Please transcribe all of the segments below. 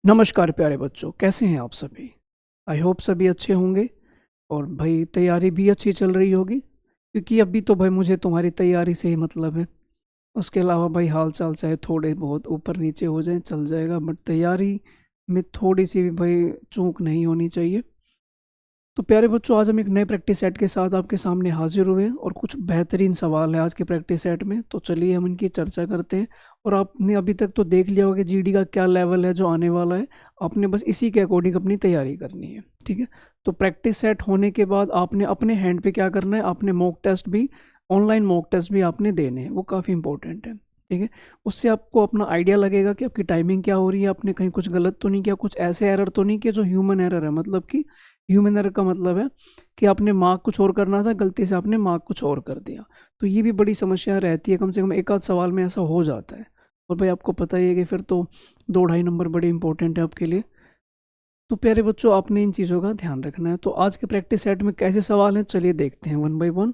नमस्कार प्यारे बच्चों, कैसे हैं आप सभी। आई होप सभी अच्छे होंगे और भाई तैयारी भी अच्छी चल रही होगी, क्योंकि अभी तो भाई मुझे तुम्हारी तैयारी से ही मतलब है। उसके अलावा भाई हाल चाल चाहे थोड़े बहुत ऊपर नीचे हो जाए चल जाएगा, बट तैयारी में थोड़ी सी भी भाई चूक नहीं होनी चाहिए। तो प्यारे बच्चों, आज हम एक नए प्रैक्टिस सेट के साथ आपके सामने हाजिर हुए हैं और कुछ बेहतरीन सवाल है आज के प्रैक्टिस सेट में। तो चलिए हम इनकी चर्चा करते हैं। और आपने अभी तक तो देख लिया होगा कि जीडी का क्या लेवल है जो आने वाला है। आपने बस इसी के अकॉर्डिंग अपनी तैयारी करनी है, ठीक है। तो प्रैक्टिस सेट होने के बाद आपने अपने हैंड पे क्या करना है, आपने मॉक टेस्ट भी, ऑनलाइन मॉक टेस्ट भी आपने देने हैं, वो काफ़ी इंपॉर्टेंट है, ठीक है। उससे आपको अपना आइडिया लगेगा कि आपकी टाइमिंग क्या हो रही है, आपने कहीं कुछ गलत तो नहीं किया, कुछ ऐसे एरर तो नहीं किया जो ह्यूमन एरर है। मतलब कि ह्यूमन एरर का मतलब है कि आपने मार्क कुछ और करना था, गलती से आपने मार्क कुछ और कर दिया। तो ये भी बड़ी समस्या रहती है, कम से कम एक आध सवाल में ऐसा हो जाता है। और भाई आपको पता ही है कि फिर तो 2-2.5 नंबर बड़े इंपॉर्टेंट है आपके लिए। तो प्यारे बच्चों, आपने इन चीज़ों का ध्यान रखना है। तो आज के प्रैक्टिस सेट में कैसे सवाल हैं, चलिए देखते हैं वन बाय वन।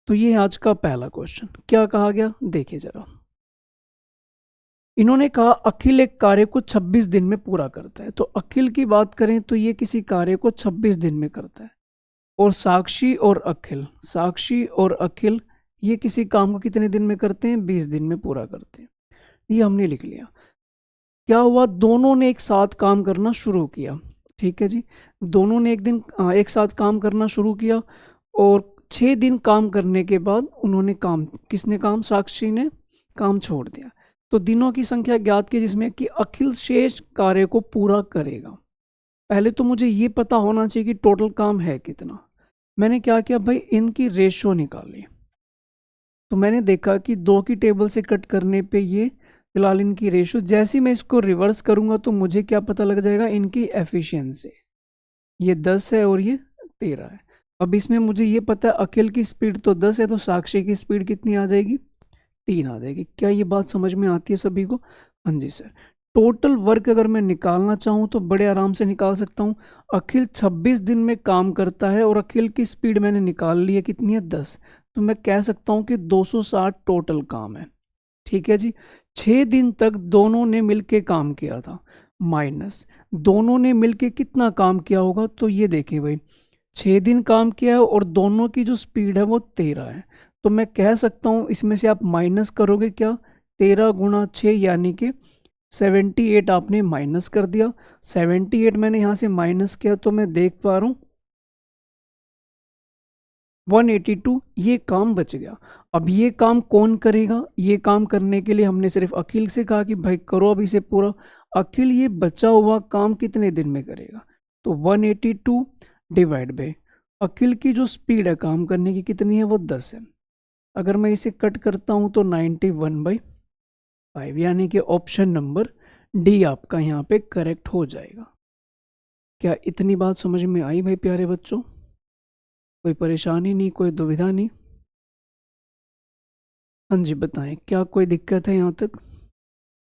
तो ये है आज का पहला क्वेश्चन। क्या कहा गया, देखिए जरा। इन्होंने कहा अखिल एक कार्य को 26 दिन में पूरा करता है। तो अखिल की बात करें तो ये किसी कार्य को 26 दिन में करता है। और साक्षी और अखिल ये किसी काम को कितने दिन में करते हैं, 20 दिन में पूरा करते हैं। ये हमने लिख लिया। क्या हुआ, दोनों ने एक साथ काम करना शुरू किया, ठीक है जी। दोनों ने एक साथ काम करना शुरू किया और 6 दिन काम करने के बाद उन्होंने किसने साक्षी ने काम छोड़ दिया। तो दिनों की संख्या ज्ञात की जिसमें कि अखिल शेष कार्य को पूरा करेगा। पहले तो मुझे ये पता होना चाहिए कि टोटल काम है कितना। मैंने क्या किया भाई, इनकी रेशो निकाली। तो मैंने देखा कि 2 की टेबल से कट करने पे ये फिलहाल इनकी रेशो, जैसे ही मैं इसको रिवर्स करूंगा तो मुझे क्या पता लग जाएगा, इनकी एफिशिएंसी। ये 10 है और ये 13 है। अब इसमें मुझे ये पता है अखिल की स्पीड तो 10 है, तो साक्षी की स्पीड कितनी आ जाएगी, 3 आ जाएगी। क्या ये बात समझ में आती है सभी को। हाँ जी सर। टोटल वर्क अगर मैं निकालना चाहूँ तो बड़े आराम से निकाल सकता हूँ। अखिल 26 दिन में काम करता है और अखिल की स्पीड मैंने निकाल ली है, कितनी है, 10। तो मैं कह सकता हूँ कि 260 टोटल काम है, ठीक है जी। 6 दिन तक दोनों ने मिलके काम किया था, माइनस दोनों ने मिलके कितना काम किया होगा। तो ये देखिए भाई, 6 दिन काम किया है और दोनों की जो स्पीड है वो 13 है। तो मैं कह सकता हूँ इसमें से आप माइनस करोगे क्या, 13 × 6 यानी कि 78 आपने माइनस कर दिया। 78 मैंने यहाँ से माइनस किया तो मैं देख पा रहा हूँ 182, ये काम बच गया। अब ये काम कौन करेगा, ये काम करने के लिए हमने सिर्फ अखिल से कहा कि भाई करो अब इसे पूरा। अखिल ये बचा हुआ काम कितने दिन में करेगा, तो 182 डिवाइड बाय अखिल की जो स्पीड है काम करने की कितनी है, वो 10 है। अगर मैं इसे कट करता हूं तो 91/5, यानी कि ऑप्शन नंबर डी आपका यहाँ पे करेक्ट हो जाएगा। क्या इतनी बात समझ में आई भाई प्यारे बच्चों, कोई परेशानी नहीं, कोई दुविधा नहीं। हाँ जी बताएं, क्या कोई दिक्कत है यहाँ तक।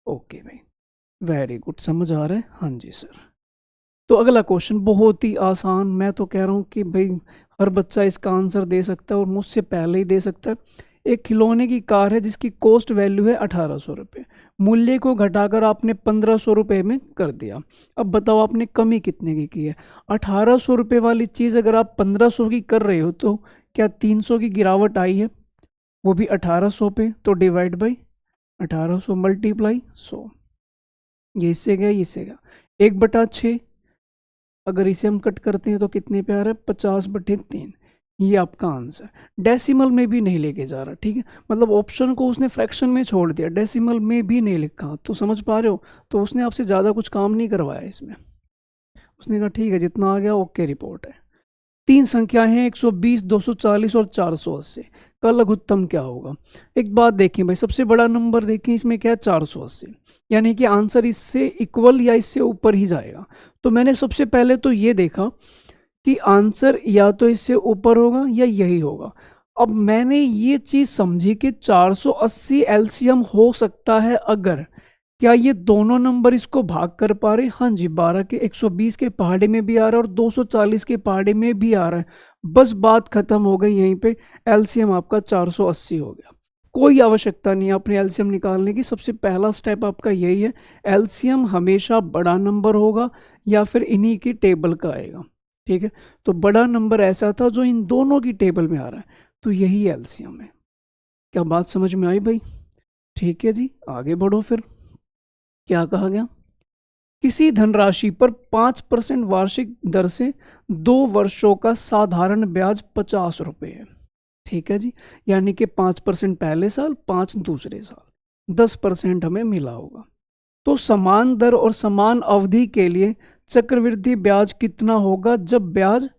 ओके भाई, वेरी गुड, समझ आ रहा है। हाँ जी सर। तो अगला क्वेश्चन बहुत ही आसान, मैं तो कह रहा हूँ कि भाई हर बच्चा इसका आंसर दे सकता है और मुझसे पहले ही दे सकता है। एक खिलौने की कार है जिसकी कॉस्ट वैल्यू है 1800 रुपये। मूल्य को घटाकर आपने 1500 रुपये में कर दिया। अब बताओ आपने कमी कितने की है। 1800 रुपये वाली चीज़ अगर आप 1500 की कर रहे हो तो क्या 300 की गिरावट आई है, वो भी 1800 पे। तो डिवाइड बाई 1800 मल्टीप्लाई 100, ये इससे गया, इससे गया 1/6। अगर इसे हम कट करते हैं तो कितने पे आ रहा है, 50/3। ये आपका आंसर। डेसिमल में भी नहीं लेके जा रहा, ठीक है। मतलब ऑप्शन को उसने फ्रैक्शन में छोड़ दिया, डेसिमल में भी नहीं लिखा। तो समझ पा रहे हो, तो उसने आपसे ज़्यादा कुछ काम नहीं करवाया इसमें। उसने कहा ठीक है जितना आ गया ओके रिपोर्ट है। 3 संख्या हैं 120, 240 और 480 का लघुत्तम क्या होगा। एक बात देखें भाई, सबसे बड़ा नंबर देखें, इसमें क्या है 480, यानी कि आंसर इससे इक्वल या इससे ऊपर ही जाएगा। तो मैंने सबसे पहले तो ये देखा कि आंसर या तो इससे ऊपर होगा या यही होगा। अब मैंने ये चीज समझी कि 480 एलसीएम हो सकता है अगर, क्या ये दोनों नंबर इसको भाग कर पा रहे, हाँ जी 12 के 120 के पहाड़े में भी आ रहा है और 240 के पहाड़े में भी आ रहा है। बस बात खत्म हो गई यहीं पे, एलसीएम आपका 480 हो गया। कोई आवश्यकता नहीं है अपने एलसीएम निकालने की। सबसे पहला स्टेप आपका यही है, एलसीएम हमेशा बड़ा नंबर होगा या फिर इन्हीं की टेबल का आएगा। ठीक है, तो बड़ा नंबर ऐसा था जो इन दोनों की टेबल में आ रहा है, तो यही एलसीएम है। क्या बात समझ में आई भाई? ठीक है जी, आगे बढ़ो फिर। क्या कहा गया? किसी धनराशि पर 5% वार्षिक दर से 2 वर्षों का साधारण ब्याज 50 रुपये है। ठीक है जी, यानी कि 5% पहले साल, 5 दूसरे साल, 10% हमें मिला होगा। तो समान दर और समान अवधि के लिए चक्रवृद्धि ब्याज कितना होगा जब ब्याज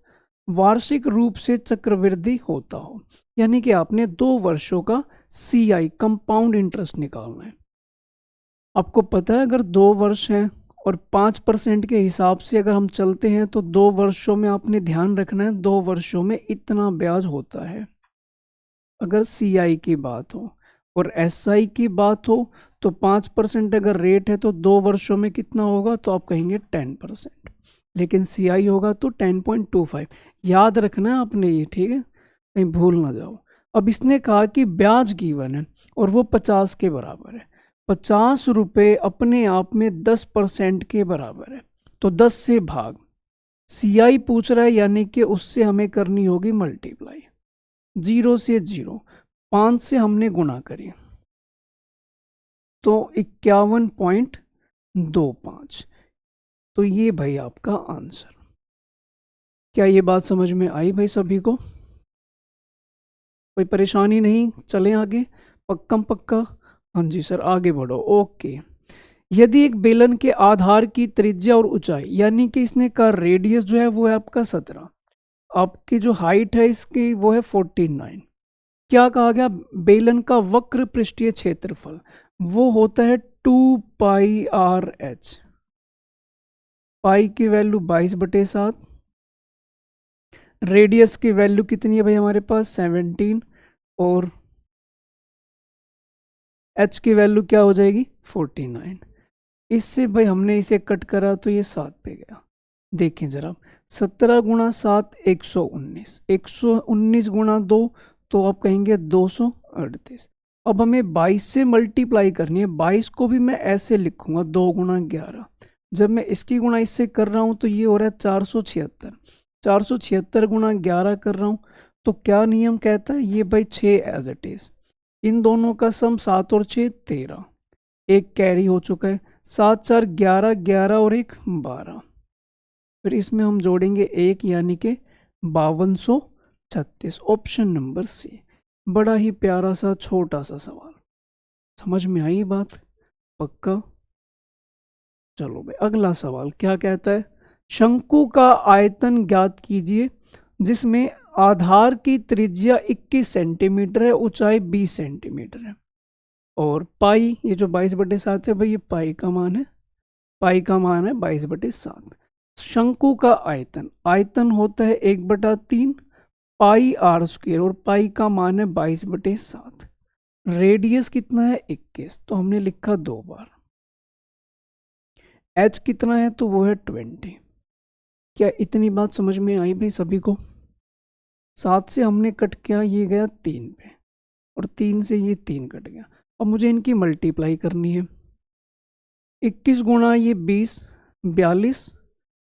वार्षिक रूप से चक्रवृद्धि होता हो। यानी कि आपने 2 वर्षों का CI कंपाउंड इंटरेस्ट निकालना है। आपको पता है अगर 2 वर्ष हैं और 5% के हिसाब से अगर हम चलते हैं तो 2 वर्षों में आपने ध्यान रखना है 2 वर्षों में इतना ब्याज होता है। अगर CI की बात हो और SI की बात हो तो 5% अगर रेट है तो 2 वर्षों में कितना होगा, तो आप कहेंगे 10%, लेकिन CI होगा तो 10.25। याद रखना है आपने ये, ठीक है, कहीं भूल ना जाओ। अब इसने कहा कि ब्याज गिवन है और वो 50 के बराबर है। 50 रुपये अपने आप में 10% के बराबर है, तो 10 से भाग CI पूछ रहा है, यानी कि उससे हमें करनी होगी मल्टीप्लाई। 0 से 0, 5 से हमने गुणा करी तो 51.25। तो ये भाई आपका आंसर। क्या ये बात समझ में आई भाई सभी को? कोई परेशानी नहीं, चलें आगे? पक्का पक्का? हाँ जी सर, आगे बढ़ो। ओके, यदि एक बेलन के आधार की त्रिज्या और ऊंचाई, यानी कि इसने का रेडियस जो है वो है आपका 17, आपकी जो हाइट है इसकी वो है 49। क्या कहा गया? बेलन का वक्र पृष्ठीय क्षेत्रफल वो होता है 2πr/h। पाई की वैल्यू 22/7, रेडियस की वैल्यू कितनी है भाई हमारे पास 17, और h की वैल्यू क्या हो जाएगी 49। इससे भाई हमने इसे कट करा तो ये 7 पे गया। देखें जरा, 17 गुणा 7 119, 119 गुणा 2 तो आप कहेंगे 238। अब हमें 22 से मल्टीप्लाई करनी है। 22 को भी मैं ऐसे लिखूंगा 2 गुणा 11। जब मैं इसकी गुणा इससे कर रहा हूं तो ये हो रहा है 476। 476 गुणा 11 कर रहा हूं तो क्या नियम कहता है, ये भाई 6 एज इट इज। इन दोनों का सम 7 और 6 13, एक कैरी हो चुका है। 7 4 11, 11 और 1 12। फिर इसमें हम जोड़ेंगे 1, यानी कि 5236। Option number C. बड़ा ही प्यारा सा छोटा सा सवाल, समझ में आई बात? पक्का? चलो भाई, अगला सवाल क्या कहता है? शंकु का आयतन ज्ञात कीजिए जिसमें आधार की त्रिज्या 21 सेंटीमीटर है, ऊंचाई 20 सेंटीमीटर है, और पाई, ये जो 22/7 है भाई, ये पाई का मान है। पाई का मान है 22/7। शंकु का आयतन, आयतन होता है 1/3 पाई r², और पाई का मान है 22/7। रेडियस कितना है 21, तो हमने लिखा 2 बार। h कितना है तो वो है 20। क्या इतनी बात समझ में आई भाई सभी को? 7 से हमने कट किया, ये गया 3 पे, और 3 से ये 3 कट गया। अब मुझे इनकी मल्टीप्लाई करनी है। 21 गुणा ये 20, 42,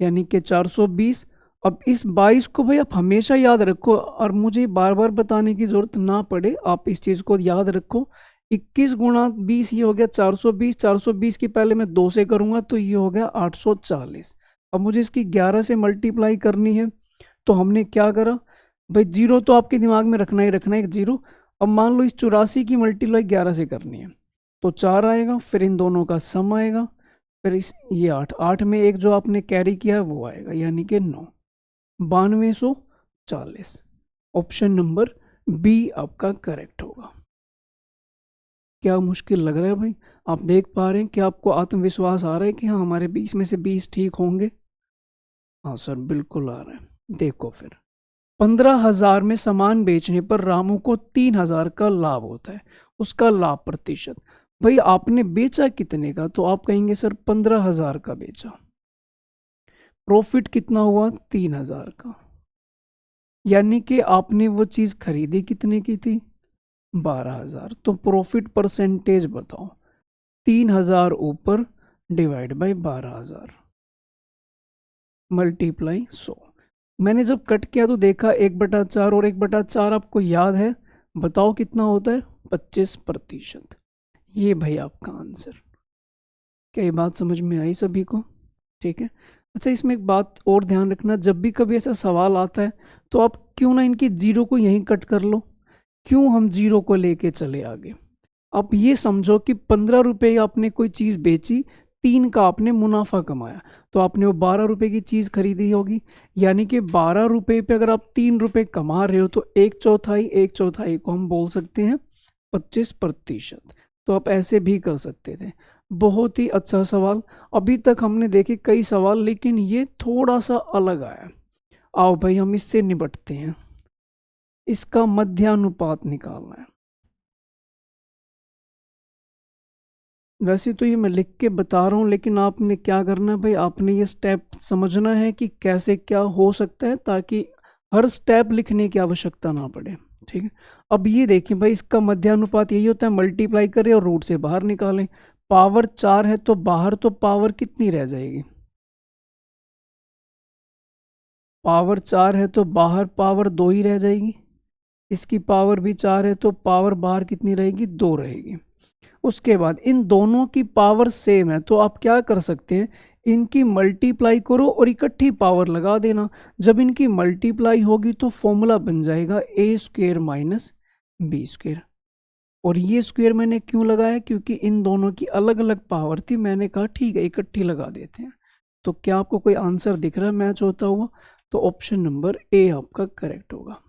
यानी कि 420। अब इस 22 को भाई आप हमेशा याद रखो, और मुझे बार बार बताने की जरूरत ना पड़े, आप इस चीज़ को याद रखो। 21 गुणा 20 ये हो गया 420। 420 की पहले मैं 2 से करूंगा तो ये हो गया 840। अब मुझे इसकी 11 से मल्टीप्लाई करनी है, तो हमने क्या करा भाई, जीरो तो आपके दिमाग में रखना ही रखना है, एक जीरो। अब मान लो इस 84 की मल्टीप्लाई 11 से करनी है तो 4 आएगा, फिर इन दोनों का सम आएगा, फिर इस ये 8, 8 में एक जो आपने कैरी किया है वो आएगा, यानी कि 9, 9240। ऑप्शन नंबर बी आपका करेक्ट होगा। क्या मुश्किल लग रहा है भाई? आप देख पा रहे हैं कि आपको आत्मविश्वास आ रहा है कि हाँ हमारे 20 में से 20 ठीक होंगे? हाँ सर, बिल्कुल आ रहा है। देखो फिर, 15,000 में सामान बेचने पर रामू को 3,000 का लाभ होता है, उसका लाभ प्रतिशत। भाई आपने बेचा कितने का, तो आप कहेंगे सर 15,000 का बेचा। प्रॉफिट कितना हुआ 3,000 का, यानी कि आपने वो चीज खरीदी कितने की थी 12,000। तो प्रॉफिट परसेंटेज बताओ, 3,000 ऊपर डिवाइड बाय 12,000 मल्टीप्लाई 100। मैंने जब कट किया तो देखा 1/4 और 1/4 आपको याद है, बताओ कितना होता है, 25%। ये भाई आपका आंसर। क्या ये बात समझ में आई सभी को? ठीक है। अच्छा, इसमें एक बात और ध्यान रखना, जब भी कभी ऐसा सवाल आता है तो आप क्यों ना इनकी जीरो को यहीं कट कर लो, क्यों हम जीरो को लेके चले आगे। आप ये समझो कि 15 रुपए आपने कोई चीज़ बेची, 3 का आपने मुनाफा कमाया, तो आपने वो 12 रुपए की चीज़ खरीदी होगी, यानी कि 12 रुपए पे अगर आप 3 रुपए कमा रहे हो तो एक चौथाई को हम बोल सकते हैं 25%। तो आप ऐसे भी कर सकते थे। बहुत ही अच्छा सवाल। अभी तक हमने देखे कई सवाल, लेकिन ये थोड़ा सा अलग आया। आओ भाई हम इससे निपटते हैं। इसका मध्यानुपात निकालना है। वैसे तो ये मैं लिख के बता रहा हूँ, लेकिन आपने क्या करना है भाई, आपने ये स्टेप समझना है कि कैसे क्या हो सकता है, ताकि हर स्टेप लिखने की आवश्यकता ना पड़े। ठीक है। अब ये देखिए भाई, इसका मध्यानुपात यही होता है, मल्टीप्लाई करें और रूट से बाहर निकालें। पावर 4 है तो बाहर तो पावर कितनी रह जाएगी, पावर 4 है तो बाहर पावर 2 ही रह जाएगी। इसकी पावर भी 4 है तो पावर बाहर कितनी रहेगी, 2 रहेगी। उसके बाद इन दोनों की पावर सेम है तो आप क्या कर सकते हैं, इनकी मल्टीप्लाई करो और इकट्ठी पावर लगा देना। जब इनकी मल्टीप्लाई होगी तो फॉर्मूला बन जाएगा a² माइनस b²। और ये स्क्वायर मैंने क्यों लगाया, क्योंकि इन दोनों की अलग अलग पावर थी, मैंने कहा ठीक है इकट्ठी लगा देते हैं। तो क्या आपको कोई आंसर दिख रहा है मैच होता हुआ? तो ऑप्शन नंबर ए आपका करेक्ट होगा।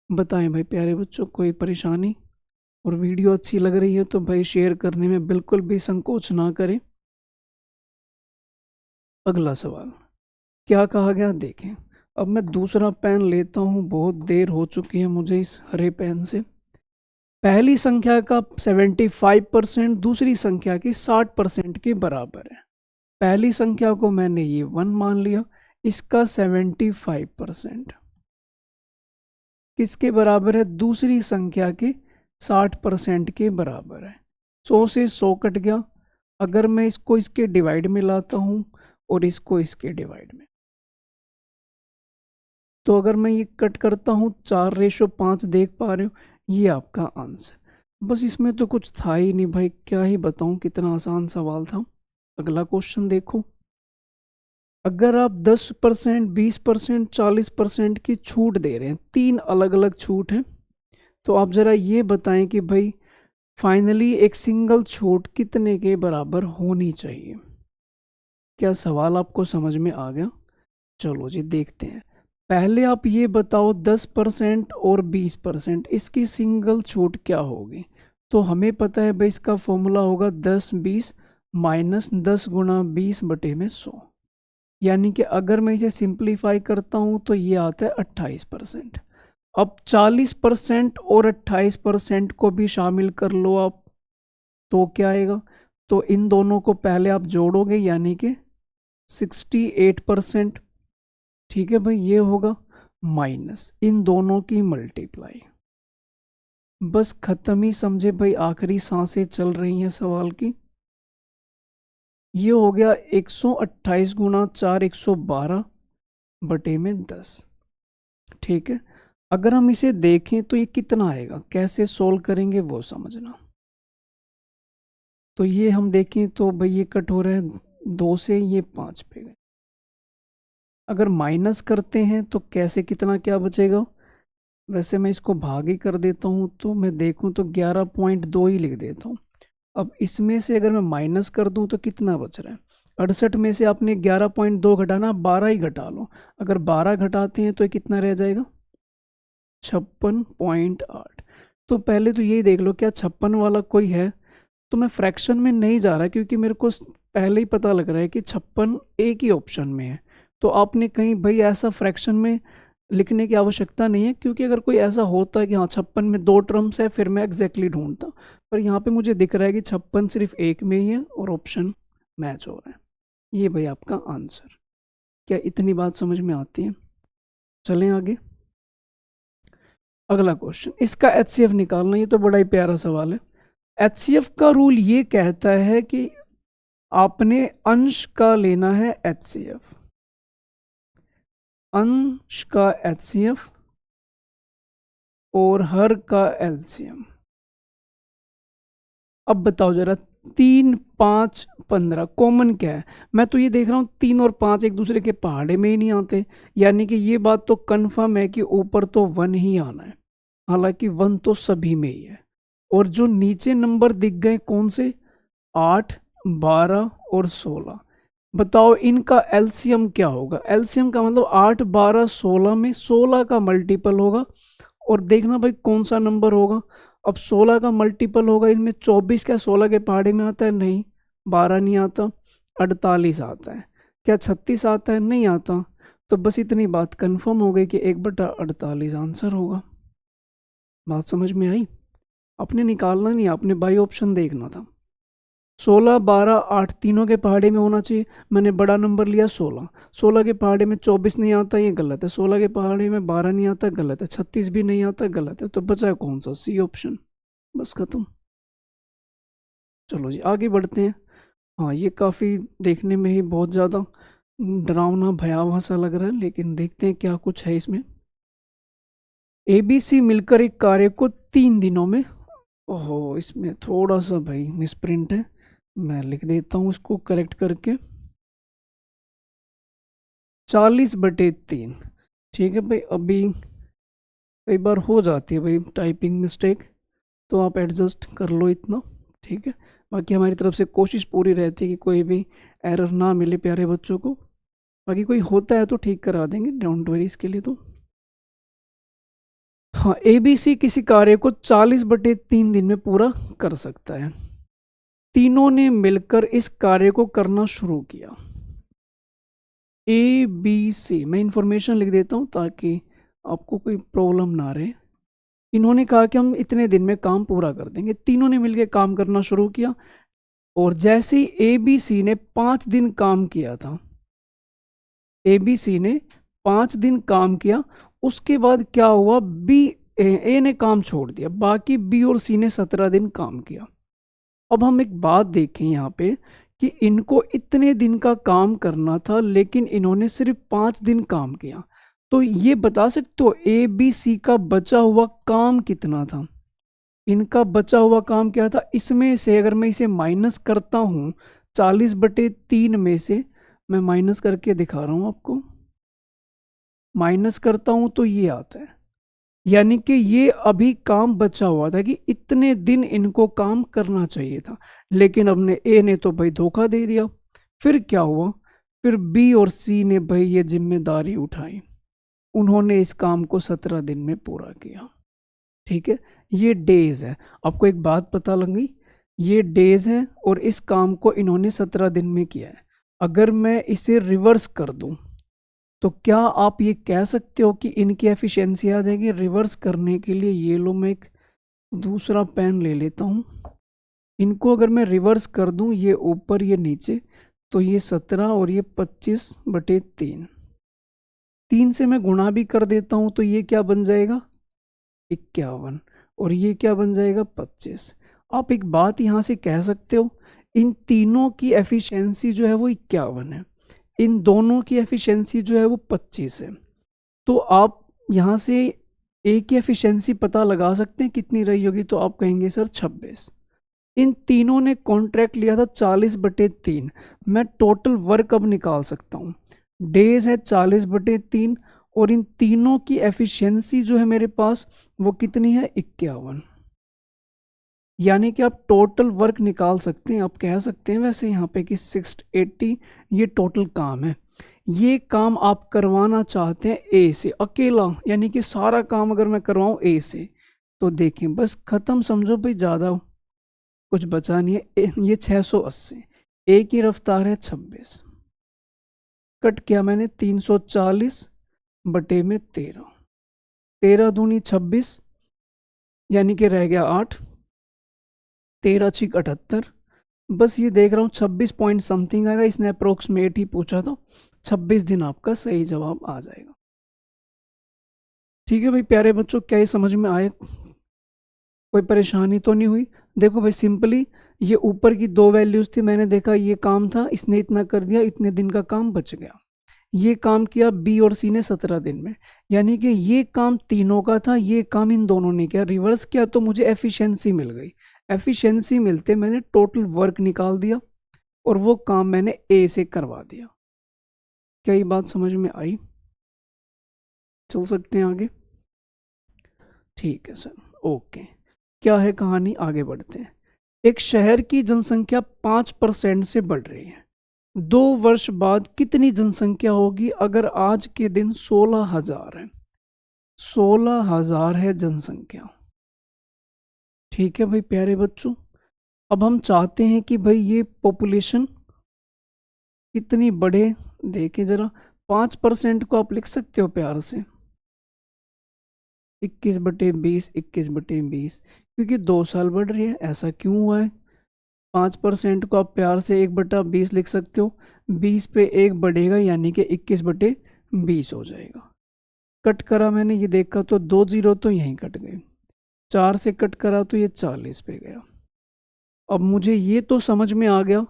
बताएं भाई प्यारे बच्चों, कोई परेशानी? और वीडियो अच्छी लग रही है तो भाई शेयर करने में बिल्कुल भी संकोच ना करें। अगला सवाल क्या कहा गया देखें। अब मैं दूसरा पेन लेता हूँ, बहुत देर हो चुकी है मुझे इस हरे पेन से। पहली संख्या का 75% दूसरी संख्या की 60% के बराबर है। पहली संख्या को मैंने ये 1 मान लिया, इसका 75% किसके बराबर है, दूसरी संख्या के 60% के बराबर है। 100 से 100 कट गया। अगर मैं इसको इसके डिवाइड में लाता हूं और इसको इसके डिवाइड में, तो अगर मैं ये कट करता हूं 4:5 देख पा रहे हो, ये आपका आंसर। बस इसमें तो कुछ था ही नहीं भाई, क्या ही बताऊं, कितना आसान सवाल था। अगला क्वेश्चन देखो। अगर आप 10%, 20%, 40% की छूट दे रहे हैं, 3 अलग अलग छूट हैं, तो आप जरा ये बताएं कि भाई फाइनली एक सिंगल छूट कितने के बराबर होनी चाहिए। क्या सवाल आपको समझ में आ गया? चलो जी देखते हैं। पहले आप ये बताओ 10% और 20%, इसकी सिंगल छूट क्या होगी। तो हमें पता है भाई इसका फॉर्मूला होगा 10 20 माइनस 10 × 20/100। यानी कि अगर मैं इसे सिंप्लीफाई करता हूं तो ये आता है 28%। अब 40% और 28% को भी शामिल कर लो आप, तो क्या आएगा, तो इन दोनों को पहले आप जोड़ोगे यानी कि 68%। ठीक है भाई, ये होगा माइनस इन दोनों की मल्टीप्लाई। बस खत्म ही समझे भाई, आखिरी सांसें चल रही हैं सवाल की। ये हो गया 128 × 4 112/10। ठीक है। अगर हम इसे देखें तो ये कितना आएगा, कैसे सोल्व करेंगे वो समझना। तो ये हम देखें तो भाई ये कट हो रहा है 2 से, ये 5 पे गए। अगर माइनस करते हैं तो कैसे कितना क्या बचेगा, वैसे मैं इसको भाग ही कर देता हूँ, तो मैं देखूँ तो 11.2 ही लिख देता हूँ। अब इसमें से अगर मैं माइनस कर दूं तो कितना बच रहा है, 68 में से आपने 11.2 घटाना, 12 ही घटा लो। अगर 12 घटाते हैं तो ये कितना रह जाएगा, 56.8। तो पहले तो यही देख लो क्या 56 वाला कोई है। तो मैं फ्रैक्शन में नहीं जा रहा क्योंकि मेरे को पहले ही पता लग रहा है कि 56 एक ही ऑप्शन में है। तो आपने कहीं भाई ऐसा फ्रैक्शन में लिखने की आवश्यकता नहीं है, क्योंकि अगर कोई ऐसा होता है कि हाँ 56 में 2 टर्म्स है फिर मैं एग्जैक्टली ढूंढता। पर यहाँ पे मुझे दिख रहा है कि 56 सिर्फ एक में ही है और ऑप्शन मैच हो रहा है। ये भाई आपका आंसर। क्या इतनी बात समझ में आती है? चलें आगे। अगला क्वेश्चन, इसका HCF निकालना, ये तो बड़ा ही प्यारा सवाल है। HCF का रूल ये कहता है कि आपने अंश का लेना है HCF, अंश का HCF और हर का LCM। अब बताओ जरा, 3, 5, 15 कॉमन क्या है? मैं तो ये देख रहा हूँ 3 और 5 एक दूसरे के पहाड़े में ही नहीं आते, यानी कि ये बात तो कंफर्म है कि ऊपर तो 1 ही आना है, हालांकि 1 तो सभी में ही है। और जो नीचे नंबर दिख गए कौन से, 8, 12 और 16, बताओ इनका एलसीएम क्या होगा? एलसीएम का मतलब 8, 12, 16 में 16 का मल्टीपल होगा। और देखना भाई कौन सा नंबर होगा। अब 16 का मल्टीपल होगा इनमें, 24 क्या 16 के पहाड़े में आता है? नहीं। 12 नहीं आता, 48 आता है। क्या 36 आता है? नहीं आता। तो बस इतनी बात कंफर्म हो गई कि 1/48 आंसर होगा। बात समझ में आई? आपने निकालना नहीं, आपने बाई ऑप्शन देखना था। 16, 12, 8 तीनों के पहाड़े में होना चाहिए। मैंने बड़ा नंबर लिया 16। 16 के पहाड़े में 24 नहीं आता, ये गलत है। 16 के पहाड़े में 12 नहीं आता, गलत है। 36 भी नहीं आता, गलत है। तो बचा है कौन सा? C option. बस खत्म। चलो जी आगे बढ़ते हैं। हाँ, ये काफ़ी देखने में ही बहुत ज़्यादा डरावना भयावह सा लग रहा है, लेकिन देखते हैं क्या कुछ है इसमें। ABC मिलकर एक कार्य को 3 दिनों में, ओहो इसमें थोड़ा सा भाई मिसप्रिंट है, मैं लिख देता हूँ इसको करेक्ट करके। 40/3। ठीक है भाई, अभी कई बार हो जाती है भाई टाइपिंग मिस्टेक, तो आप एडजस्ट कर लो इतना। ठीक है, बाकी हमारी तरफ से कोशिश पूरी रहती है कि कोई भी एरर ना मिले प्यारे बच्चों को। बाकी कोई होता है तो ठीक करा देंगे, डोंट वरी इसके लिए तो। हाँ, ABC किसी कार्य को 40/3 दिन में पूरा कर सकता है। तीनों ने मिलकर इस कार्य को करना शुरू किया। ABC, मैं इंफॉर्मेशन लिख देता हूँ ताकि आपको कोई प्रॉब्लम ना रहे। इन्होंने कहा कि हम इतने दिन में काम पूरा कर देंगे। तीनों ने मिलकर काम करना शुरू किया, और जैसे ही ABC ने 5 दिन काम किया था, ABC ने 5 दिन काम किया, उसके बाद क्या हुआ, A ने काम छोड़ दिया, बाकी B और C ने 17 दिन काम किया। अब हम एक बात देखें यहाँ पे कि इनको इतने दिन का काम करना था, लेकिन इन्होंने सिर्फ 5 दिन काम किया। तो ये बता सकते हो ABC का बचा हुआ काम कितना था? इनका बचा हुआ काम क्या था? इसमें से अगर मैं इसे माइनस करता हूँ, 40/3 में से मैं माइनस करके दिखा रहा हूँ आपको, माइनस करता हूँ तो ये आता है, यानी कि ये अभी काम बचा हुआ था कि इतने दिन इनको काम करना चाहिए था, लेकिन अब ए ने तो भाई धोखा दे दिया। फिर क्या हुआ, फिर B और C ने भाई ये जिम्मेदारी उठाई, उन्होंने इस काम को 17 दिन में पूरा किया। ठीक है, ये डेज है। आपको एक बात पता लग गई, ये डेज है और इस काम को इन्होंने 17 दिन में किया है। अगर मैं इसे रिवर्स कर दूं तो क्या आप ये कह सकते हो कि इनकी एफिशिएंसी आ जाएगी? रिवर्स करने के लिए ये लो, मैं एक दूसरा पेन ले लेता हूँ। इनको अगर मैं रिवर्स कर दूं, ये ऊपर ये नीचे, तो ये 17 और ये 25/3, 3 से मैं गुणा भी कर देता हूँ तो ये क्या बन जाएगा, 51, और ये क्या बन जाएगा, 25। आप एक बात यहाँ से कह सकते हो, इन तीनों की एफिशिएंसी जो है वो 51 है, इन दोनों की एफिशिएंसी जो है वो 25 है। तो आप यहाँ से ए की एफिशिएंसी पता लगा सकते हैं कितनी रही होगी, तो आप कहेंगे सर 26। इन तीनों ने कॉन्ट्रैक्ट लिया था 40/3। मैं टोटल वर्क अब निकाल सकता हूँ, डेज है 40/3, और इन तीनों की एफिशिएंसी जो है मेरे पास वो कितनी है, 51। यानी कि आप टोटल वर्क निकाल सकते हैं। आप कह सकते हैं वैसे यहाँ पे कि 680 ये टोटल काम है। ये काम आप करवाना चाहते हैं ए से अकेला, यानी कि सारा काम अगर मैं करवाऊँ ए से, तो देखें बस खत्म, समझो भाई, ज़्यादा कुछ बचा नहीं है। ये 680, ए की रफ्तार है 26, कट किया मैंने 340/13, 13 दूनी 26, यानी कि रह गया 8, 13 छिक 78। बस ये देख रहा हूँ 26 पॉइंट समथिंग आएगा, इसने अप्रोक्सीमेट ही पूछा था। 26 दिन आपका सही जवाब आ जाएगा। ठीक है भाई प्यारे बच्चों, क्या ये समझ में आए? कोई परेशानी तो नहीं हुई? देखो भाई सिंपली ये ऊपर की दो वैल्यूज थी, मैंने देखा ये काम था, इसने इतना कर दिया, इतने दिन का काम बच गया। ये काम किया बी और सी ने 17 दिन में, यानी कि ये काम तीनों का था, ये काम इन दोनों ने किया, रिवर्स किया तो मुझे एफिशिएंसी मिल गई। एफिशिएंसी मिलते मैंने टोटल वर्क निकाल दिया और वो काम मैंने ए से करवा दिया। क्या ये बात समझ में आई? चल सकते हैं आगे? ठीक है सर, ओके। क्या है कहानी, आगे बढ़ते हैं। एक शहर की जनसंख्या 5% से बढ़ रही है। 2 वर्ष बाद कितनी जनसंख्या होगी अगर आज के दिन 16,000 है? 16,000 है जनसंख्या। ठीक है भाई प्यारे बच्चों, अब हम चाहते हैं कि भाई ये पॉपुलेशन कितनी बढ़े, देखें जरा। 5% को आप लिख सकते हो प्यार से 21/20, 21/20, क्योंकि 2 साल बढ़ रही है, ऐसा क्यों हुआ है? 5% को आप प्यार से 1/20 लिख सकते हो, 20 पे 1 बढ़ेगा यानी कि 21/20 हो जाएगा। कट करा मैंने, ये देखा तो 2 जीरो तो यहीं कट गए, 4 से कट करा तो ये 40 पे गया। अब मुझे ये तो समझ में आ गया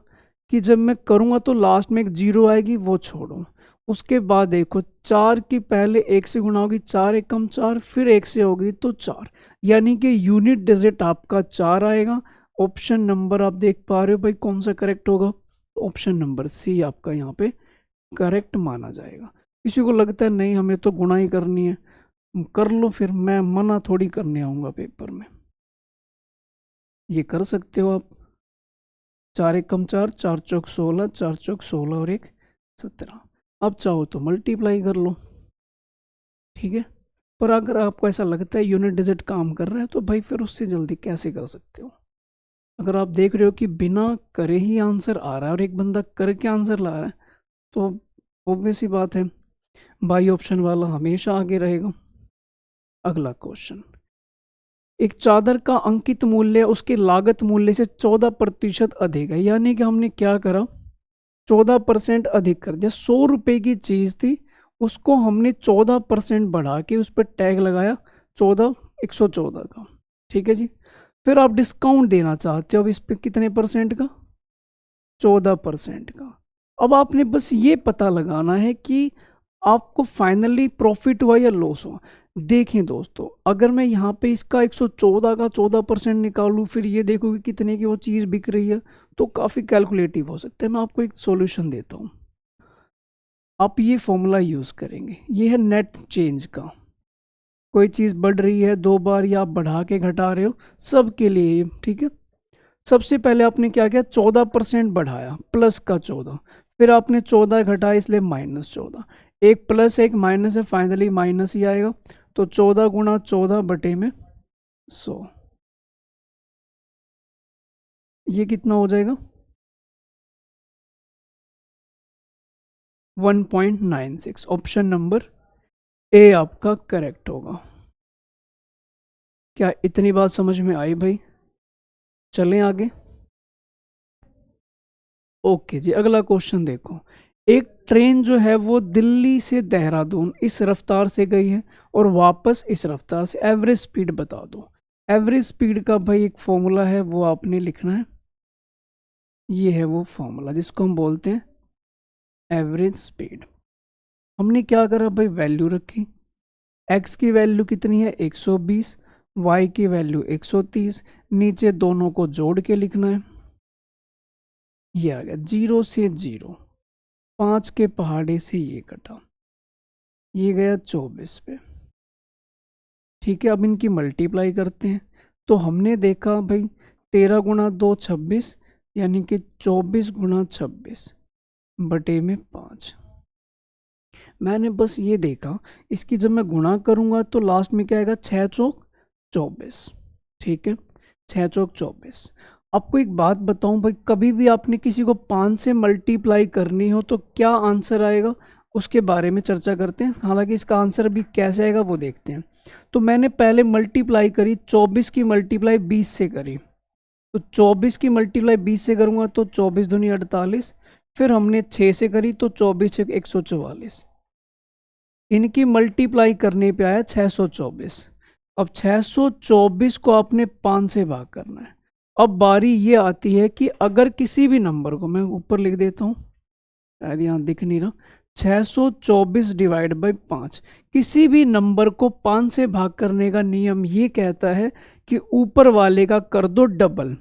कि जब मैं करूँगा तो लास्ट में एक जीरो आएगी, वो छोड़ो। उसके बाद देखो 4 की पहले 1 से गुणा होगी, 4 एकम 4, फिर 1 से होगी तो 4, यानी कि यूनिट डिजिट आपका 4 आएगा। ऑप्शन नंबर आप देख पा रहे हो भाई कौन सा करेक्ट होगा? ऑप्शन नंबर सी आपका यहाँ पे करेक्ट माना जाएगा। किसी को लगता है नहीं हमें तो गुणा ही करनी है, कर लो फिर, मैं मना थोड़ी करने आऊँगा पेपर में, ये कर सकते हो आप। 4 एकम 4, 4 चौक 16, 4 चौक 16 और 1 17। अब चाहो तो मल्टीप्लाई कर लो, ठीक है। पर अगर आपको ऐसा लगता है यूनिट डिजिट काम कर रहा है तो भाई फिर उससे जल्दी कैसे कर सकते हो? अगर आप देख रहे हो कि बिना करे ही आंसर आ रहा है और एक बंदा करके आंसर ला रहा है, तो ऑब्वियस ही बात है बाई ऑप्शन वाला हमेशा आगे रहेगा। अगला क्वेश्चन, एक चादर का अंकित मूल्य उसके लागत मूल्य से 14% अधिक है, यानी कि हमने क्या करा, 14% अधिक कर दिया। 100 रुपए की चीज थी, उसको हमने 14% बढ़ा के उस पर टैग लगाया 114 का, ठीक है जी। फिर आप डिस्काउंट देना चाहते हो अब इस पे कितने परसेंट का? 14% का। अब आपने बस ये पता लगाना है कि आपको फाइनली प्रॉफिट हुआ या लॉस हुआ। देखें दोस्तों, अगर मैं यहाँ पे इसका 114 का 14% निकालूं, फिर ये देखो कि कितने की वो चीज़ बिक रही है, तो काफ़ी कैलकुलेटिव हो सकता है। मैं आपको एक सॉल्यूशन देता हूँ, आप ये फॉर्मूला यूज़ करेंगे, ये है नेट चेंज का। कोई चीज़ बढ़ रही है 2 बार या आप बढ़ा के घटा रहे हो, सबके लिए, ठीक है। सबसे पहले आपने क्या किया, 14% बढ़ाया, प्लस का 14, फिर आपने 14 घटाया इसलिए -14, एक प्लस एक माइनस है, फाइनली माइनस ही आएगा। तो 14 गुणा 14 बटे में 100, ये कितना हो जाएगा? 1.96। ऑप्शन नंबर ए आपका करेक्ट होगा। क्या इतनी बात समझ में आई भाई? चलें आगे। ओके जी, अगला क्वेश्चन देखो। एक ट्रेन जो है वो दिल्ली से देहरादून इस रफ्तार से गई है और वापस इस रफ्तार से, एवरेज स्पीड बता दो। एवरेज स्पीड का भाई एक फॉर्मूला है, वो आपने लिखना है। ये है वो फॉर्मूला जिसको हम बोलते हैं एवरेज स्पीड। हमने क्या करा भाई, वैल्यू रखी। एक्स की वैल्यू कितनी है 120, वाई की वैल्यू 130, नीचे दोनों को जोड़ के लिखना है। ये आ गया 0 से 0, 5 के पहाड़े से ये कटा, ये गया 24 पे। ठीक है, अब इनकी मल्टीप्लाई करते हैं। तो हमने देखा भाई 13 गुणा 2 26, यानी कि 24 गुणा 26 बटे में 5। मैंने बस ये देखा, इसकी जब मैं गुणा करूंगा तो लास्ट में क्या आएगा, 6 चौक 24। ठीक है, 6 चौक 24। आपको एक बात बताऊं भाई, कभी भी आपने किसी को 5 से मल्टीप्लाई करनी हो तो क्या आंसर आएगा उसके बारे में चर्चा करते हैं। हालांकि इसका आंसर भी कैसे आएगा वो देखते हैं। तो मैंने पहले मल्टीप्लाई करी, 24 की मल्टीप्लाई 20 से करी, तो 24 की मल्टीप्लाई 20 से करूंगा तो 24 दूनी 48, फिर हमने 6 से करी तो 24 से 144, इनकी मल्टीप्लाई करने पे आया 624। अब 624 को आपने 5 से भाग करना है। अब बारी ये आती है कि अगर किसी भी नंबर को, मैं ऊपर लिख देता हूँ, शायद यहाँ दिख नहीं रहा, 624 डिवाइड बाई 5, किसी भी नंबर को 5 से भाग करने का नियम ये कहता है कि ऊपर वाले का कर दो डबल।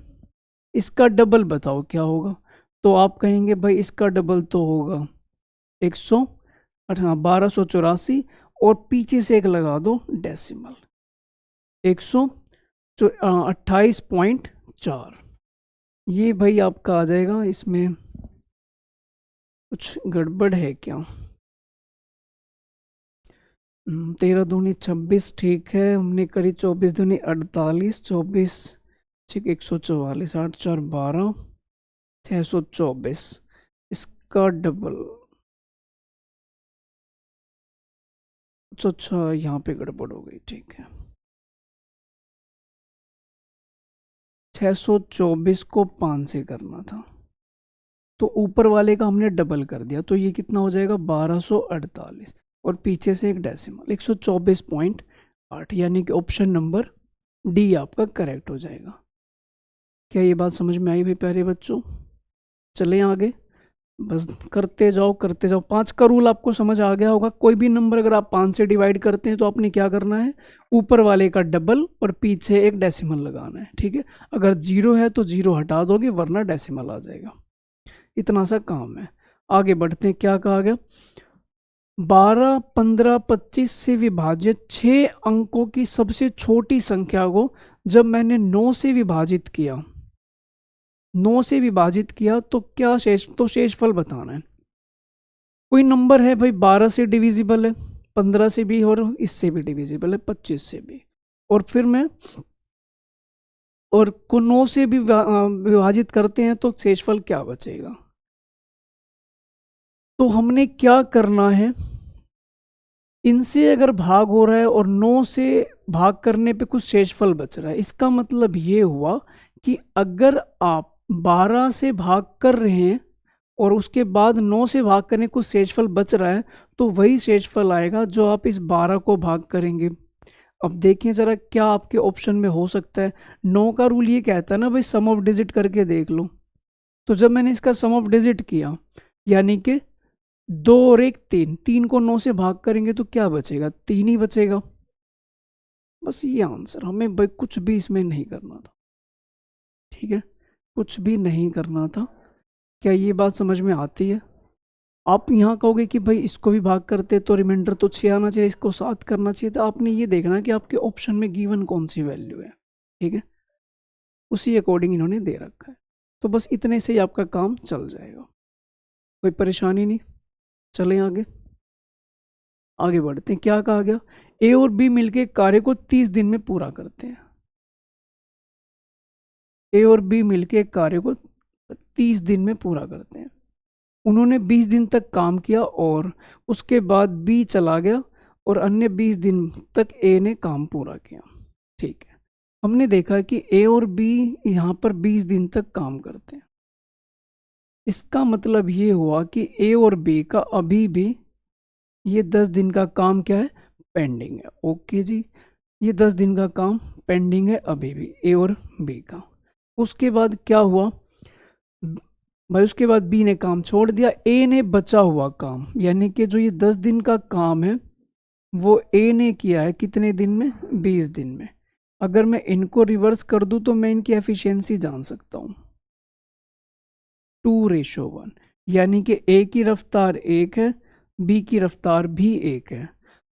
इसका डबल बताओ क्या होगा? तो आप कहेंगे भाई इसका डबल तो होगा 1284, और पीछे से एक लगा दो डेसिमल, 128.4। ये भाई आपका आ जाएगा। इसमें कुछ गड़बड़ है क्या? 13 दूनी 26, ठीक है, हमने करी 24 दूनी 48, 24 ठीक 144, 8 4 12, 624, इसका डबल। अच्छा, यहाँ पे गड़बड़ हो गई, ठीक है। 624 को 5 से करना था, तो ऊपर वाले का हमने डबल कर दिया, तो ये कितना हो जाएगा 1248, और पीछे से एक डेसिमल 124.8, यानी कि ऑप्शन नंबर डी आपका करेक्ट हो जाएगा। क्या ये बात समझ में आई भाई प्यारे बच्चों? चलें आगे, बस करते जाओ करते जाओ। 5 का रूल आपको समझ आ गया होगा। कोई भी नंबर अगर आप 5 से डिवाइड करते हैं तो आपने क्या करना है, ऊपर वाले का डबल और पीछे एक डेसिमल लगाना है, ठीक है। अगर 0 है तो 0 हटा दोगे, वरना डेसिमल आ जाएगा। इतना सा काम है। आगे बढ़ते हैं, क्या कहा गया? 12, 15, 25 से विभाजित 6 अंकों की सबसे छोटी संख्या को जब मैंने 9 से विभाजित किया, 9 से विभाजित किया तो क्या शेषफल बताना है। कोई नंबर है भाई 12 से डिविजिबल है, 15 से भी, और इससे भी डिविजिबल है, 25 से भी, और फिर मैं और को 9 से भी विभाजित करते हैं तो शेषफल क्या बचेगा? तो हमने क्या करना है, इनसे अगर भाग हो रहा है और 9 से भाग करने पे कुछ शेषफल बच रहा है, इसका मतलब ये हुआ कि अगर आप 12 से भाग कर रहे हैं और उसके बाद 9 से भाग करने कुछ शेषफल बच रहा है, तो वही शेषफल आएगा जो आप इस 12 को भाग करेंगे। अब देखें जरा क्या आपके ऑप्शन में हो सकता है। 9 का रूल ये कहता है ना भाई, सम ऑफ डिजिट करके देख लो। तो जब मैंने इसका सम ऑफ डिजिट किया, यानी कि 2 और 1 3, 3 को 9 से भाग करेंगे तो क्या बचेगा? 3 ही बचेगा। बस ये आंसर, हमें भाई कुछ भी इसमें नहीं करना था, ठीक है, कुछ भी नहीं करना था। क्या ये बात समझ में आती है? आप यहाँ कहोगे कि भाई इसको भी भाग करते तो रिमाइंडर तो 6 आना चाहिए, इसको 7 करना चाहिए, तो आपने ये देखना कि आपके ऑप्शन में गिवन कौन सी वैल्यू है, ठीक है, उसी अकॉर्डिंग इन्होंने दे रखा है। तो बस इतने से ही आपका काम चल जाएगा, कोई परेशानी नहीं। चलें आगे, आगे बढ़ते हैं। क्या कहा गया? ए और बी मिलके कार्य को 30 दिन में पूरा करते हैं। ए और बी मिलके कार्य को 30 दिन में पूरा करते हैं। उन्होंने 20 दिन तक काम किया और उसके बाद बी चला गया और अन्य 20 दिन तक ए ने काम पूरा किया, ठीक है। हमने देखा कि ए और बी यहाँ पर 20 दिन तक काम करते हैं। इसका मतलब ये हुआ कि ए और बी का अभी भी ये 10 दिन का काम क्या है? पेंडिंग है। ओके जी, ये 10 दिन का काम पेंडिंग है अभी भी ए और बी का। उसके बाद क्या हुआ भाई? उसके बाद बी ने काम छोड़ दिया, ए ने बचा हुआ काम, यानी कि जो ये 10 दिन का काम है वो ए ने किया है कितने दिन में? 20 दिन में। अगर मैं इनको रिवर्स कर दूं तो मैं इनकी एफिशिएंसी जान सकता हूं, 2:1, यानी कि ए की रफ्तार 1 है, बी की रफ्तार भी 1 है।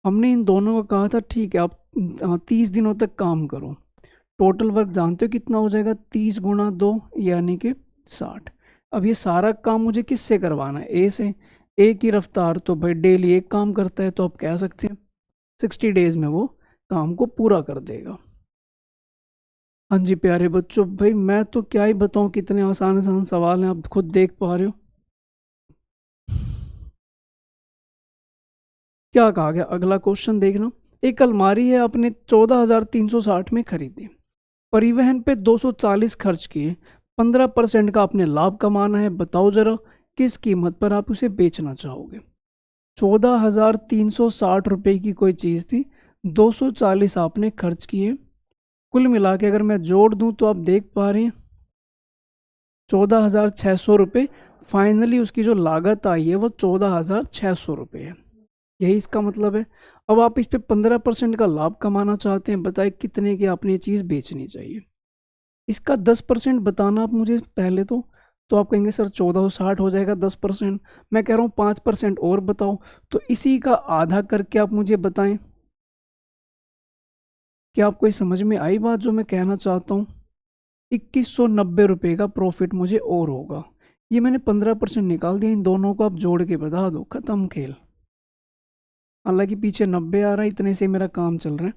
हमने इन दोनों को कहा था ठीक है आप 30 दिनों तक काम करो। टोटल वर्क जानते हो कितना हो जाएगा? 30 गुणा 2 यानी कि 60। अब ये सारा काम मुझे किससे करवाना है? ए से। ए की रफ्तार तो भाई डेली एक काम करता है, तो आप कह सकते हैं 60 डेज में वो काम को पूरा कर देगा। हाँ जी प्यारे बच्चों, भाई मैं तो क्या ही बताऊं, कितने आसान आसान सवाल हैं, आप खुद देख पा रहे हो। क्या कहा गया? अगला क्वेश्चन देखना। एक अलमारी है, आपने 14,360 में खरीदी, परिवहन पे 240 खर्च किए, 15% का आपने लाभ कमाना है। बताओ जरा किस कीमत पर आप उसे बेचना चाहोगे? 14,360 रुपये की कोई चीज़ थी, 240 आपने खर्च किए। कुल मिला के अगर मैं जोड़ दूं तो आप देख पा रहे हैं 14,600 रुपये। फाइनली उसकी जो लागत आई है वो 14,600 रुपये है, यही इसका मतलब है। अब आप इस पे 15% का लाभ कमाना चाहते हैं, बताए कितने की आपने ये चीज़ बेचनी चाहिए। इसका 10% बताना आप मुझे पहले तो आप कहेंगे सर 1460 हो जाएगा 10%। मैं कह रहा हूँ 5% और बताओ, तो इसी का आधा करके आप मुझे बताएं। क्या आपको ये समझ में आई बात जो मैं कहना चाहता हूँ? 2190 रुपये का प्रॉफिट मुझे और होगा। ये मैंने 15% निकाल दिया, इन दोनों को आप जोड़ के बता दो, खत्म खेल। हालांकि पीछे 90 आ रहा है, इतने से मेरा काम चल रहा है,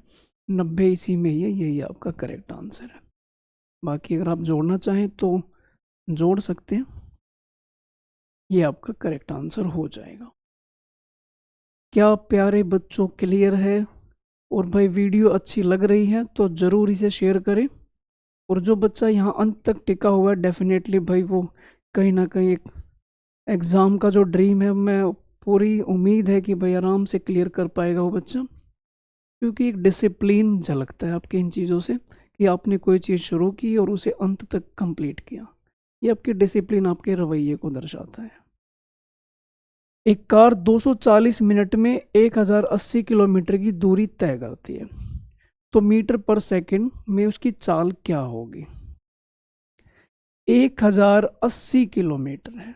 90 इसी में ही है, यही आपका करेक्ट आंसर है। बाकी अगर आप जोड़ना चाहें तो जोड़ सकते हैं, ये आपका करेक्ट आंसर हो जाएगा। क्या प्यारे बच्चों क्लियर है? और भाई वीडियो अच्छी लग रही है तो ज़रूर इसे शेयर करें। और जो बच्चा यहाँ अंत तक टिका हुआ है, डेफिनेटली भाई वो कहीं ना कहीं एक एग्ज़ाम का जो ड्रीम है, मैं पूरी उम्मीद है कि भाई आराम से क्लियर कर पाएगा वो बच्चा। क्योंकि एक डिसिप्लिन झलकता है आपकी इन चीज़ों से कि आपने कोई चीज़ शुरू की और उसे अंत तक कंप्लीट किया। ये आपकी डिसिप्लिन, आपके रवैये को दर्शाता है। एक कार 240 मिनट में 1080 किलोमीटर की दूरी तय करती है, तो मीटर पर सेकंड में उसकी चाल क्या होगी? 1080 किलोमीटर है,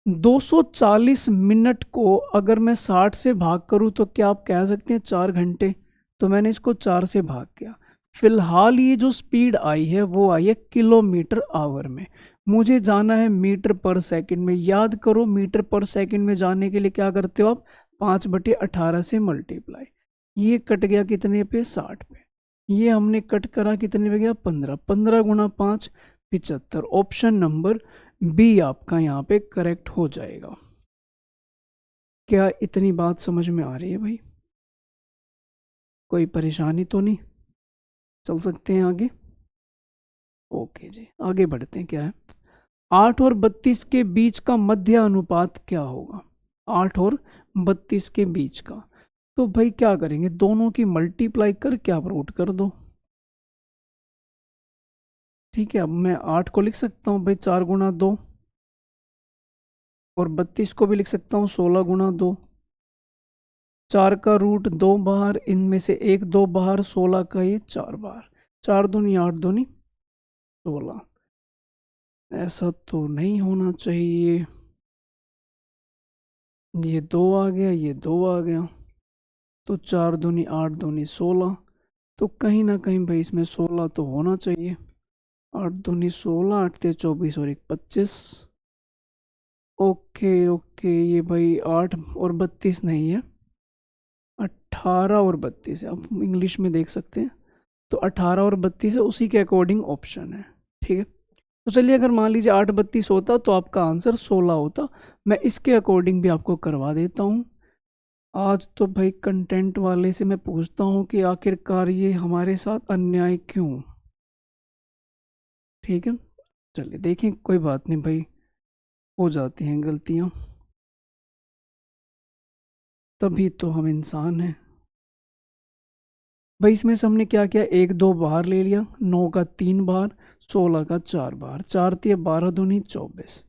240 मिनट को अगर मैं 60 से भाग करूं तो क्या आप कह सकते हैं 4 घंटे? तो मैंने इसको 4 से भाग किया। फिलहाल ये जो स्पीड आई है वो आई है किलोमीटर आवर में, मुझे जाना है मीटर पर सेकंड में। याद करो मीटर पर सेकंड में जाने के लिए क्या करते हो आप, 5/18 से मल्टीप्लाई। ये कट गया कितने पे, 60 पे। ये हमने कट करा कितने पे गया, 15। 15 गुणा 5, 75। ऑप्शन नंबर बी आपका यहाँ पे करेक्ट हो जाएगा। क्या इतनी बात समझ में आ रही है भाई? कोई परेशानी तो नहीं? चल सकते हैं आगे? ओके जी, आगे बढ़ते हैं। क्या है, 8 और 32 के बीच का मध्य अनुपात क्या होगा? 8 और 32 के बीच का, तो भाई क्या करेंगे, दोनों की मल्टीप्लाई कर क्या आप रूट कर दो। ठीक है, अब मैं 8 को लिख सकता हूँ भाई 4 गुणा 2, और 32 को भी लिख सकता हूँ 16 गुणा 2। 4 का रूट 2 बाहर, इनमें से एक 2 बाहर, 16 का ये 4 बाहर। 4 दूनी 8, दूनी 16। ऐसा तो नहीं होना चाहिए, ये 2 आ गया, ये 2 आ गया, तो 4 दूनी 8, दूनी 16। तो कहीं ना कहीं भाई इसमें 16 तो होना चाहिए। 8 दूनी 16, 8 ते 24 और 1 25। ओके ओके, ये भाई 8 और 32 नहीं है, 18 और 32 है। आप इंग्लिश में देख सकते हैं, तो 18 और 32 है, उसी के अकॉर्डिंग ऑप्शन है। ठीक है, तो चलिए अगर मान लीजिए 8/32 होता तो आपका आंसर 16 होता। मैं इसके अकॉर्डिंग भी आपको करवा देता हूँ। आज तो भाई कंटेंट वाले से मैं पूछता हूँ कि आखिरकार ये हमारे साथ अन्याय क्यों। ठीक है, चलिए देखें, कोई बात नहीं भाई, हो जाती हैं गलतियाँ, तभी तो हम इंसान हैं। भाई इसमें से हमने क्या किया, 1 2 बाहर ले लिया, 9 का 3 बाहर, 16 का 4 बाहर, 4 तिया 12 दूनी 24।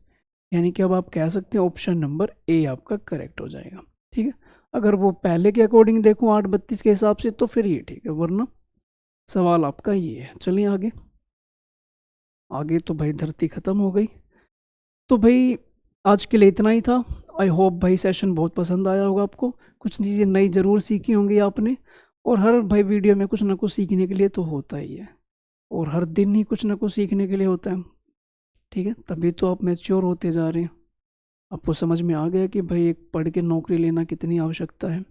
यानी कि अब आप कह सकते हैं ऑप्शन नंबर ए आपका करेक्ट हो जाएगा। ठीक है, अगर वो पहले के अकॉर्डिंग देखूं 8/32 के हिसाब से तो फिर ये ठीक है, वरना सवाल आपका ये है। चलिए आगे, आगे तो भाई धरती ख़त्म हो गई। तो भाई आज के लिए इतना ही था। आई होप भाई सेशन बहुत पसंद आया होगा आपको, कुछ चीज़ें नई ज़रूर सीखी होंगी आपने। और हर भाई वीडियो में कुछ ना कुछ सीखने के लिए तो होता ही है, और हर दिन ही कुछ ना कुछ सीखने के लिए होता है। ठीक है, तभी तो आप मैच्योर होते जा रहे हैं, आपको समझ में आ गया कि भाई एक पढ़ के नौकरी लेना कितनी आवश्यकता है।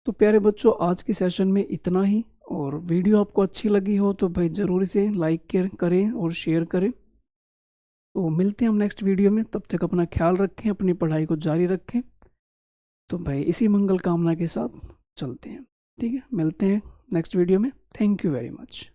तो प्यारे बच्चों, आज की सेशन में इतना ही। और वीडियो आपको अच्छी लगी हो तो भाई ज़रूर इसे लाइक करें और शेयर करें। तो मिलते हैं हम नेक्स्ट वीडियो में, तब तक अपना ख्याल रखें, अपनी पढ़ाई को जारी रखें। तो भाई इसी मंगल कामना के साथ चलते हैं। ठीक है, मिलते हैं नेक्स्ट वीडियो में। Thank you very much.